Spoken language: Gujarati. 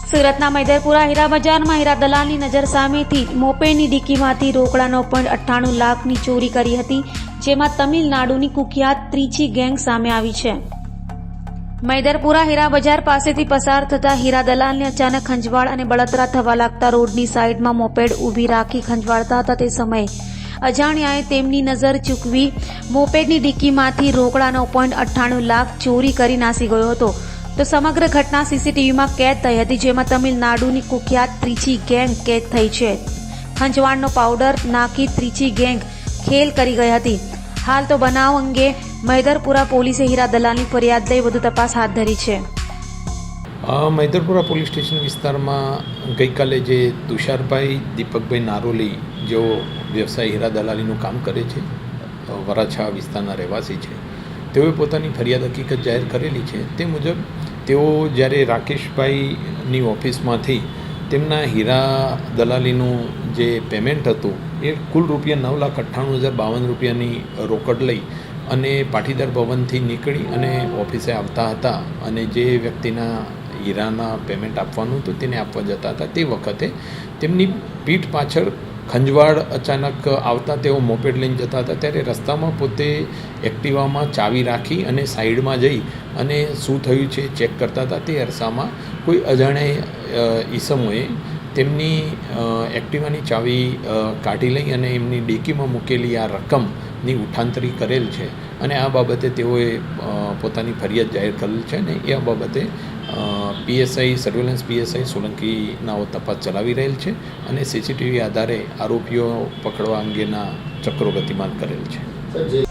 સુરતના મૈદરપુરા હીરા બજારમાં હીરા દલાલની નજર સામેથી મોપેડની ડિક્કીમાંથી રોકડા 9.98 લાખની ચોરી કરી હતી, જેમાં તમિલનાડુની કુખ્યાત ત્રિચી ગેંગ સામે આવી છે। મૈદરપુરા હીરા બજાર પાસેથી પસાર થતા હીરા દલાલને અચાનક ખંજવાળ અને બળતરા થવા લાગતા રોડની સાઈડમાં મોપેડ ઊભી રાખી ખંજવાળતા હતા। તે સમયે અજાણ્યાએ તેમની નજર ચૂકવી મોપેડની ડિક્કીમાંથી રોકડા 9.98 લાખ ચોરી કરી નાસી ગયો હતો। તો સમગ્ર ઘટના સીસીટીવીમાં કેદ થઈ હતી, જેમાં તમિલનાડુની કુખ્યાત ત્રિચી ગેંગ કેદ થઈ છે। ખંજવાળનો પાવડર નાખી ત્રિચી ગેંગ ખેલ કરી ગઈ હતી। હાલ તો બનાવ અંગે મૈદરપુરા પોલીસે હીરા દલાલની ફરિયાદ લઈ વધુ તપાસ હાથ ધરી છે। મૈદરપુરા પોલીસ સ્ટેશન વિસ્તારમાં ગઈકાલે જે તુષારભાઈ દીપકભાઈ નારોલી જેઓ વ્યવસાય હીરા દલાલીનું કામ કરે છે, વરાછા વિસ્તારના રહેવાસી છે, તેઓએ પોતાની ફરિયાદ હકીકત જાહેર કરેલી છે। તે મુજબ તેઓ જ્યારે રાકેશભાઈની ઓફિસમાંથી તેમના હીરા દલાલીનું જે પેમેન્ટ હતું એ કુલ રૂપિયા 9,98,052 રૂપિયાની રોકડ લઈ અને પાટીદાર ભવનથી નીકળી અને ઓફિસે આવતા હતા અને જે વ્યક્તિના હીરાના પેમેન્ટ આપવાનું હતું તેને આપવા જતા હતા, તે વખતે તેમની પીઠ પાછળ ખંજવાળ અચાનક આવતા તેઓ મોપેડ લઈને જતા હતા। ત્યારે રસ્તામાં પોતે એક્ટિવામાં ચાવી રાખી અને સાઈડમાં જઈ અને શું થયું છે ચેક કરતા હતા। તે અરસામાં કોઈ અજાણ્યા ઈસમોએ તેમની એક્ટિવાની ચાવી કાઢી લઈ અને એમની ડિક્કીમાં મૂકેલી આ રકમની ઉઠાંતરી કરેલ છે અને આ બાબતે તેઓએ પોતાની ફરિયાદ જાહેર કરેલ છે અને એ બાબતે પીએસઆઈ સર્વેલન્સ પીએસઆઈ સોલંકીનાઓ તપાસ ચલાવી રહેલ છે અને સીસીટીવી આધારે આરોપીઓ પકડવા અંગેના ચક્રો ગતિમાન કરેલ છે।